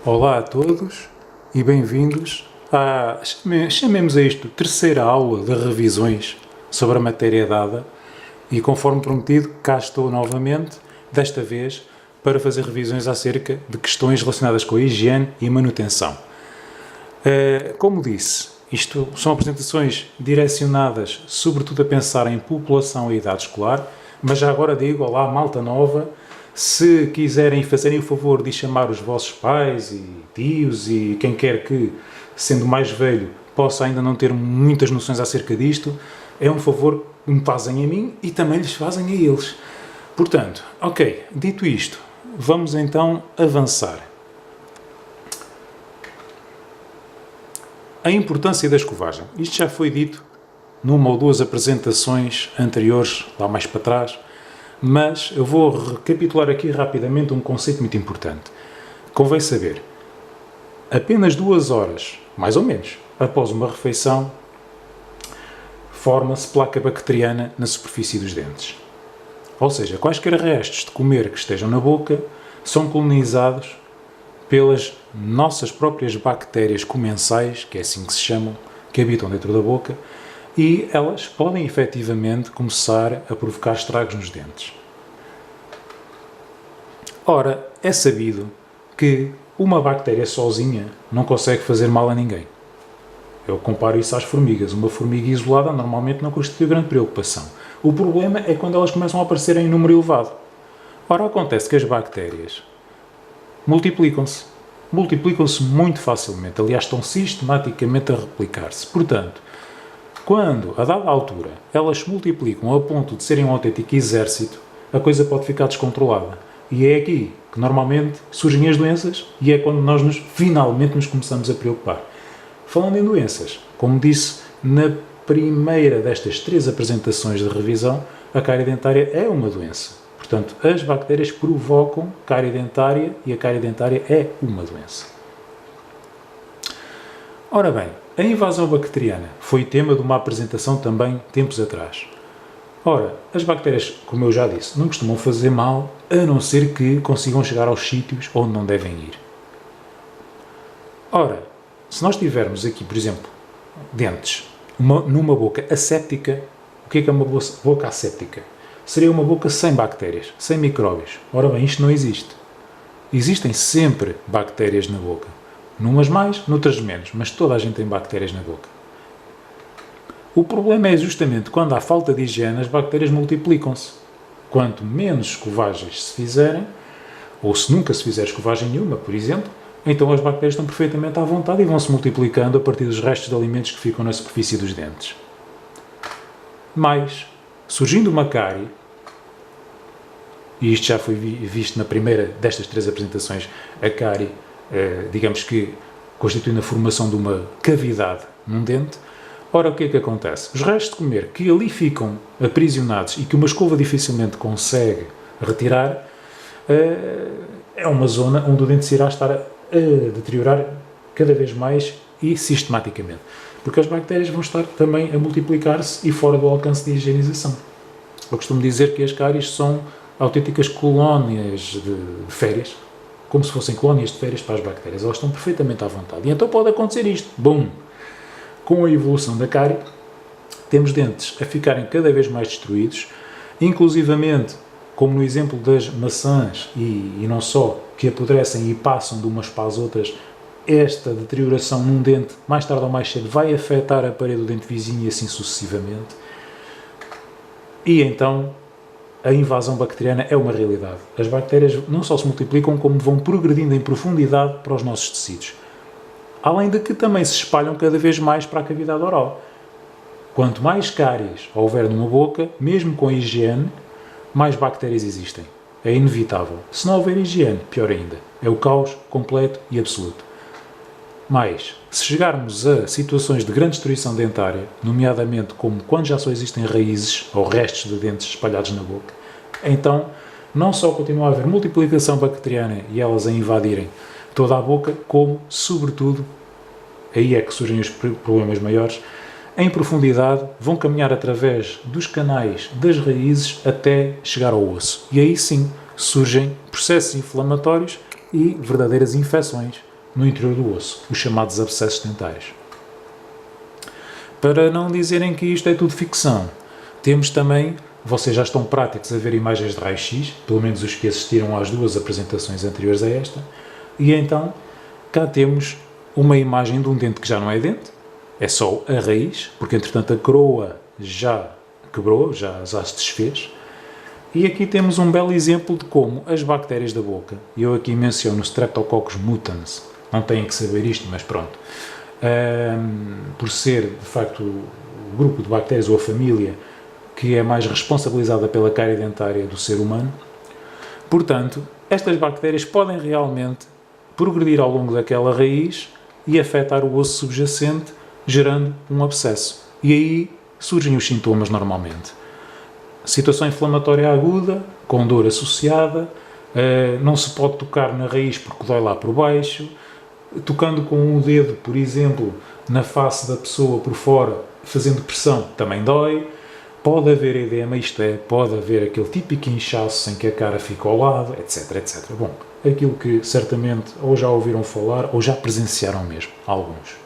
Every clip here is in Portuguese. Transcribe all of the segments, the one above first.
Olá a todos e bem-vindos à, chamemos a isto, terceira aula de revisões sobre a matéria dada e, conforme prometido, cá estou novamente, desta vez, para fazer revisões acerca de questões relacionadas com a higiene e manutenção. Como disse, isto são apresentações direcionadas sobretudo a pensar em população e idade escolar, mas já agora digo, olá malta nova, se quiserem fazerem o favor de chamar os vossos pais e tios e quem quer que, sendo mais velho, possa ainda não ter muitas noções acerca disto, é um favor que me fazem a mim e também lhes fazem a eles. Portanto, ok, dito isto, vamos então avançar. A importância da escovagem. Isto já foi dito numa ou duas apresentações anteriores, lá mais para trás, mas eu vou recapitular aqui rapidamente um conceito muito importante. Convém saber, apenas 2 horas, mais ou menos, após uma refeição, forma-se placa bacteriana na superfície dos dentes. Ou seja, quaisquer restos de comer que estejam na boca são colonizados pelas nossas próprias bactérias comensais, que é assim que se chamam, que habitam dentro da boca, e elas podem efetivamente começar a provocar estragos nos dentes. Ora, é sabido que uma bactéria sozinha não consegue fazer mal a ninguém. Eu comparo isso às formigas. Uma formiga isolada normalmente não constitui grande preocupação. O problema é quando elas começam a aparecer em número elevado. Ora, acontece que as bactérias multiplicam-se muito facilmente. Aliás, estão sistematicamente a replicar-se. Portanto, quando, a dada altura, elas se multiplicam a ponto de serem um autêntico exército, a coisa pode ficar descontrolada. E é aqui que, normalmente, surgem as doenças e é quando nós finalmente nos começamos a preocupar. Falando em doenças, como disse na primeira destas 3 apresentações de revisão, a cárie dentária é uma doença. Portanto, as bactérias provocam cárie dentária e a cárie dentária é uma doença. Ora bem, a invasão bacteriana foi tema de uma apresentação também tempos atrás. Ora, as bactérias, como eu já disse, não costumam fazer mal, a não ser que consigam chegar aos sítios onde não devem ir. Ora, se nós tivermos aqui, por exemplo, dentes, numa boca asséptica, o que é uma boca asséptica? Seria uma boca sem bactérias, sem micróbios. Ora bem, isto não existe. Existem sempre bactérias na boca. Numas mais, noutras menos, mas toda a gente tem bactérias na boca. O problema é justamente quando há falta de higiene, as bactérias multiplicam-se. Quanto menos escovagens se fizerem, ou se nunca se fizer escovagem nenhuma, por exemplo, então as bactérias estão perfeitamente à vontade e vão se multiplicando a partir dos restos de alimentos que ficam na superfície dos dentes. Mas, surgindo uma cárie, e isto já foi visto na primeira destas 3 apresentações, a cárie, digamos que constitui a formação de uma cavidade num dente. Ora, o que é que acontece? Os restos de comer que ali ficam aprisionados e que uma escova dificilmente consegue retirar, é uma zona onde o dente se irá estar a deteriorar cada vez mais e sistematicamente. Porque as bactérias vão estar também a multiplicar-se e fora do alcance de higienização. Eu costumo dizer que as cáries são autênticas colónias de férias, como se fossem colónias de férias para as bactérias. Elas estão perfeitamente à vontade. E então pode acontecer isto. Bum! Com a evolução da cárie, temos dentes a ficarem cada vez mais destruídos, inclusivamente, como no exemplo das maçãs, e não só, que apodrecem e passam de umas para as outras, esta deterioração num dente, mais tarde ou mais cedo, vai afetar a parede do dente vizinho e assim sucessivamente. E então, a invasão bacteriana é uma realidade. As bactérias não só se multiplicam, como vão progredindo em profundidade para os nossos tecidos. Além de que também se espalham cada vez mais para a cavidade oral. Quanto mais cáries houver numa boca, mesmo com higiene, mais bactérias existem. É inevitável. Se não houver higiene, pior ainda. É o caos completo e absoluto. Mas, se chegarmos a situações de grande destruição dentária, nomeadamente como quando já só existem raízes ou restos de dentes espalhados na boca, então não só continua a haver multiplicação bacteriana e elas a invadirem toda a boca, como, sobretudo, aí é que surgem os problemas maiores, em profundidade, vão caminhar através dos canais das raízes até chegar ao osso. E aí sim surgem processos inflamatórios e verdadeiras infecções no interior do osso, os chamados abscessos dentários. Para não dizerem que isto é tudo ficção, temos também, vocês já estão práticos a ver imagens de raio-x, pelo menos os que assistiram às 2 apresentações anteriores a esta, e então cá temos uma imagem de um dente que já não é dente, é só a raiz, porque entretanto a coroa já quebrou, já se desfez. E aqui temos um belo exemplo de como as bactérias da boca, e eu aqui menciono o Streptococcus mutans, não têm que saber isto, mas pronto, por ser de facto o grupo de bactérias ou a família que é mais responsabilizada pela cárie dentária do ser humano, portanto, estas bactérias podem realmente progredir ao longo daquela raiz e afetar o osso subjacente, gerando um abscesso. E aí surgem os sintomas normalmente. Situação inflamatória aguda, com dor associada, não se pode tocar na raiz porque dói lá por baixo, tocando com o dedo, por exemplo, na face da pessoa por fora, fazendo pressão, também dói. Pode haver edema, isto é, pode haver aquele típico inchaço em que a cara fica ao lado, etc, etc. Bom, aquilo que certamente ou já ouviram falar ou já presenciaram mesmo, alguns.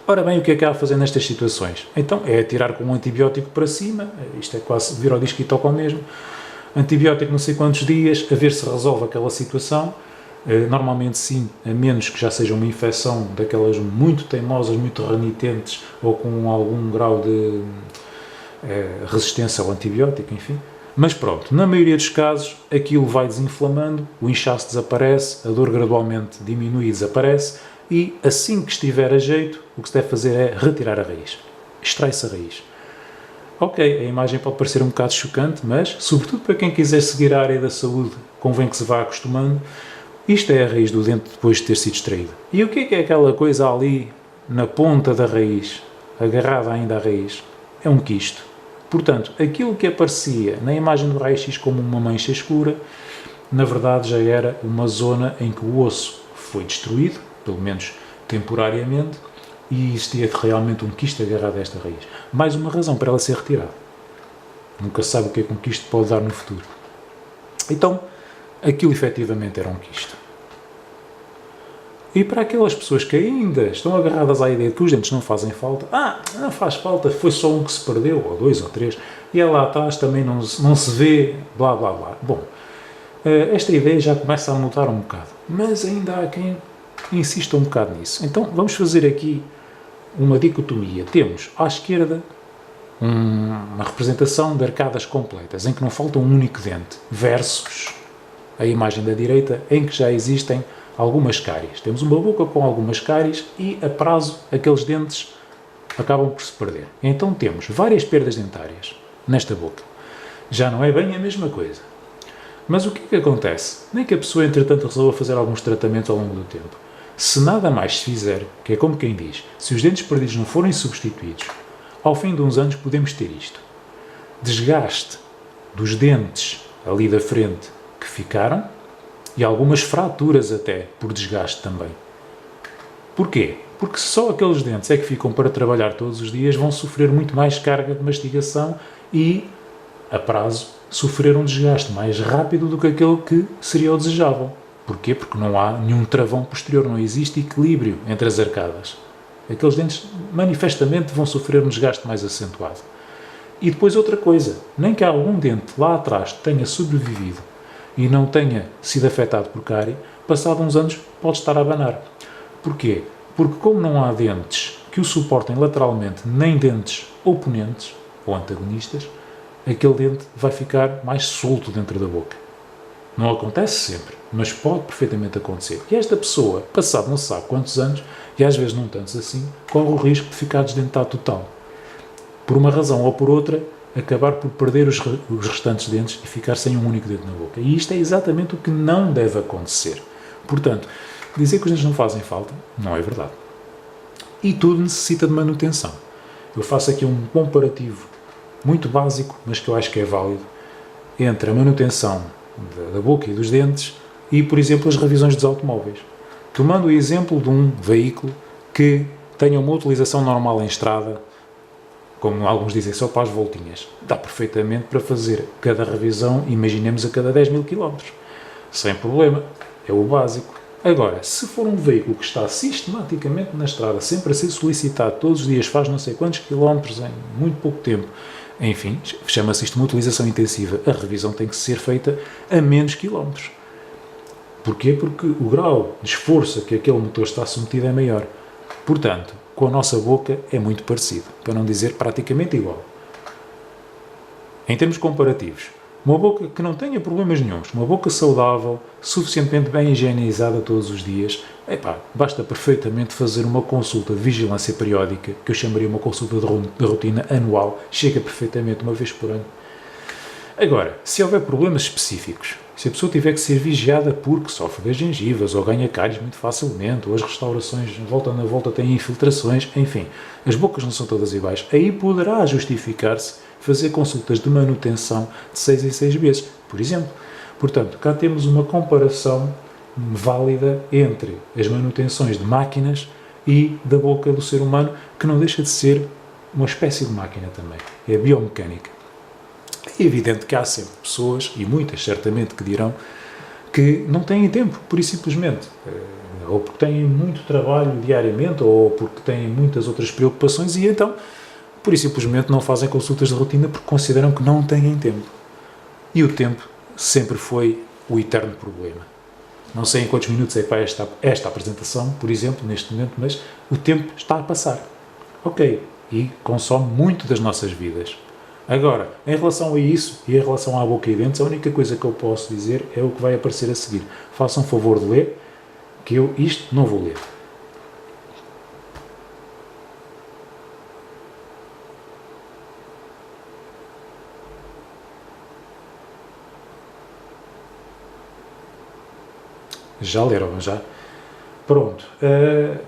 Ora bem, o que é que há a fazer nestas situações? Então, é atirar com um antibiótico para cima, isto é quase vir ao disco e toca ao mesmo, antibiótico não sei quantos dias, a ver se resolve aquela situação, normalmente sim, a menos que já seja uma infecção daquelas muito teimosas, muito renitentes, ou com algum grau de resistência ao antibiótico, enfim. Mas pronto, na maioria dos casos, aquilo vai desinflamando, o inchaço desaparece, a dor gradualmente diminui e desaparece, e assim que estiver a jeito, o que se deve fazer é retirar a raiz. Extrai-se a raiz. Ok, a imagem pode parecer um bocado chocante, mas, sobretudo para quem quiser seguir a área da saúde, convém que se vá acostumando. Isto é a raiz do dente depois de ter sido extraído. E o que é aquela coisa ali, na ponta da raiz, agarrada ainda à raiz? É um quisto. Portanto, aquilo que aparecia na imagem do raio-x como uma mancha escura, na verdade já era uma zona em que o osso foi destruído, pelo menos temporariamente, e existia realmente um quisto agarrado a esta raiz. Mais uma razão para ela ser retirada. Nunca se sabe o que é que um quisto pode dar no futuro. Então, aquilo efetivamente era um quisto. E para aquelas pessoas que ainda estão agarradas à ideia de que os dentes não fazem falta, não faz falta, foi só um que se perdeu, ou 2 ou 3, e é lá atrás também não se vê, blá blá blá. Bom, esta ideia já começa a mudar um bocado, mas ainda há quem insista um bocado nisso. Então vamos fazer aqui uma dicotomia. Temos à esquerda uma representação de arcadas completas, em que não falta um único dente, versus a imagem da direita, em que já existem algumas cáries. Temos uma boca com algumas cáries e, a prazo, aqueles dentes acabam por se perder. Então temos várias perdas dentárias nesta boca. Já não é bem a mesma coisa. Mas o que é que acontece? Nem que a pessoa, entretanto, resolva fazer alguns tratamentos ao longo do tempo. Se nada mais se fizer, que é como quem diz, se os dentes perdidos não forem substituídos, ao fim de uns anos podemos ter isto. Desgaste dos dentes ali da frente que ficaram e algumas fraturas até, por desgaste também. Porquê? Porque só aqueles dentes é que ficam para trabalhar todos os dias, vão sofrer muito mais carga de mastigação e, a prazo, sofrer um desgaste mais rápido do que aquele que seria o desejável. Porquê? Porque não há nenhum travão posterior, não existe equilíbrio entre as arcadas. Aqueles dentes manifestamente vão sofrer um desgaste mais acentuado. E depois outra coisa, nem que algum dente lá atrás tenha sobrevivido e não tenha sido afetado por cárie, passado uns anos pode estar a abanar. Porquê? Porque como não há dentes que o suportem lateralmente, nem dentes oponentes ou antagonistas, aquele dente vai ficar mais solto dentro da boca. Não acontece sempre, mas pode perfeitamente acontecer. E esta pessoa, passado não se sabe quantos anos, e às vezes não tantos assim, corre o risco de ficar desdentado total. Por uma razão ou por outra, acabar por perder os restantes dentes e ficar sem um único dente na boca. E isto é exatamente o que não deve acontecer. Portanto, dizer que os dentes não fazem falta, não é verdade. E tudo necessita de manutenção. Eu faço aqui um comparativo muito básico, mas que eu acho que é válido, entre a manutenção da boca e dos dentes e, por exemplo, as revisões dos automóveis. Tomando o exemplo de um veículo que tenha uma utilização normal em estrada, como alguns dizem, só para as voltinhas, dá perfeitamente para fazer cada revisão, imaginemos, a cada 10.000 km. Sem problema, é o básico. Agora, se for um veículo que está sistematicamente na estrada, sempre a ser solicitado, todos os dias, faz não sei quantos quilómetros em muito pouco tempo, enfim, chama-se isto uma utilização intensiva, a revisão tem que ser feita a menos quilómetros. Porquê? Porque o grau de esforço a que aquele motor está submetido é maior. Portanto, com a nossa boca é muito parecido, para não dizer praticamente igual. Em termos comparativos, uma boca que não tenha problemas nenhuns, uma boca saudável, suficientemente bem higienizada todos os dias, basta perfeitamente fazer uma consulta de vigilância periódica, que eu chamaria uma consulta de rotina anual, chega perfeitamente uma vez por ano. Agora, se houver problemas específicos, se a pessoa tiver que ser vigiada porque sofre das gengivas ou ganha cáries muito facilmente, ou as restaurações volta na volta têm infiltrações, enfim, as bocas não são todas iguais, aí poderá justificar-se fazer consultas de manutenção de 6 em 6 meses, por exemplo. Portanto, cá temos uma comparação válida entre as manutenções de máquinas e da boca do ser humano, que não deixa de ser uma espécie de máquina também, é biomecânica. É evidente que há sempre pessoas, e muitas certamente, que dirão que não têm tempo, pura e simplesmente, ou porque têm muito trabalho diariamente, ou porque têm muitas outras preocupações, e então, pura e simplesmente, não fazem consultas de rotina porque consideram que não têm tempo. E o tempo sempre foi o eterno problema. Não sei em quantos minutos é para esta apresentação, por exemplo, neste momento, mas o tempo está a passar. Ok, e consome muito das nossas vidas. Agora, em relação a isso e em relação à boca e dentes, a única coisa que eu posso dizer é o que vai aparecer a seguir. Façam um favor de ler, que eu isto não vou ler. Já leram, já? Pronto.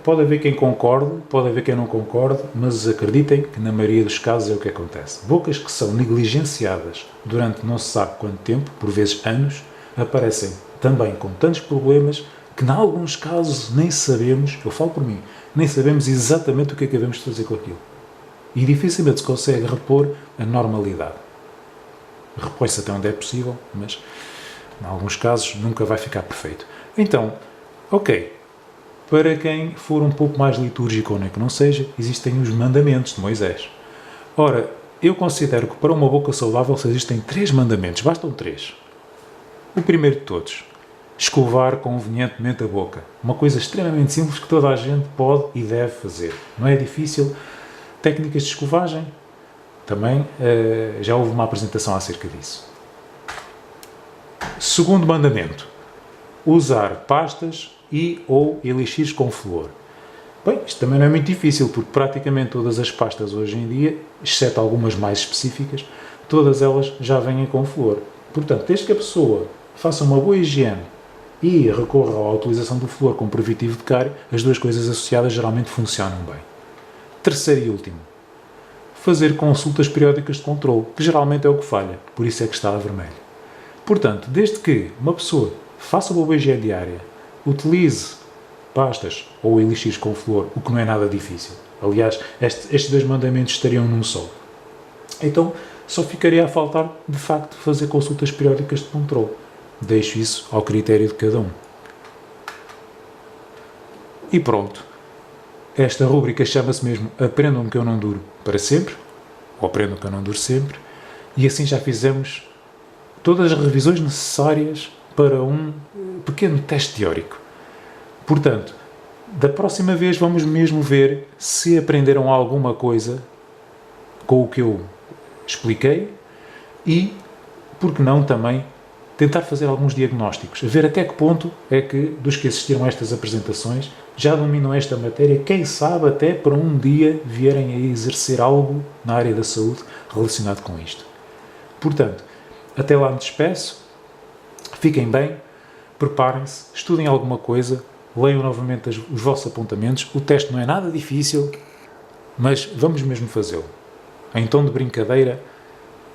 Pode haver quem concorde, pode haver quem não concorde, mas acreditem que na maioria dos casos é o que acontece. Bocas que são negligenciadas durante não se sabe quanto tempo, por vezes anos, aparecem também com tantos problemas que, em alguns casos, nem sabemos, eu falo por mim, nem sabemos exatamente o que é que devemos fazer com aquilo. E dificilmente se consegue repor a normalidade. Repõe-se até onde é possível, mas, em alguns casos, nunca vai ficar perfeito. Então, ok, para quem for um pouco mais litúrgico ou nem que não seja, existem os mandamentos de Moisés. Ora, eu considero que para uma boca saudável existem 3 mandamentos, bastam 3. O primeiro de todos, escovar convenientemente a boca. Uma coisa extremamente simples que toda a gente pode e deve fazer. Não é difícil. Técnicas de escovagem, também já houve uma apresentação acerca disso. Segundo mandamento, usar pastas e ou elixires com flúor. Bem, isto também não é muito difícil, porque praticamente todas as pastas hoje em dia, exceto algumas mais específicas, todas elas já vêm com flúor. Portanto, desde que a pessoa faça uma boa higiene e recorra à utilização do flúor como preventivo de cárie, as duas coisas associadas geralmente funcionam bem. Terceiro e último, fazer consultas periódicas de controle, que geralmente é o que falha, por isso é que está a vermelho. Portanto, desde que uma pessoa faça uma boa higiene diária, utilize pastas ou elixires com flúor, o que não é nada difícil. Aliás, estes 2 mandamentos estariam num só. Então, só ficaria a faltar, de facto, fazer consultas periódicas de controle. Deixo isso ao critério de cada um. E pronto. Esta rúbrica chama-se mesmo Aprendam que eu não duro para sempre, ou Aprendam que eu não duro sempre, e assim já fizemos todas as revisões necessárias para um pequeno teste teórico. Portanto, da próxima vez vamos mesmo ver se aprenderam alguma coisa com o que eu expliquei e, por que não, também tentar fazer alguns diagnósticos, ver até que ponto é que, dos que assistiram a estas apresentações, já dominam esta matéria, quem sabe até para um dia vierem a exercer algo na área da saúde relacionado com isto. Portanto, até lá me despeço, fiquem bem, preparem-se, estudem alguma coisa, leiam novamente os vossos apontamentos, o teste não é nada difícil, mas vamos mesmo fazê-lo. Em tom de brincadeira,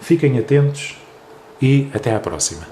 fiquem atentos e até à próxima.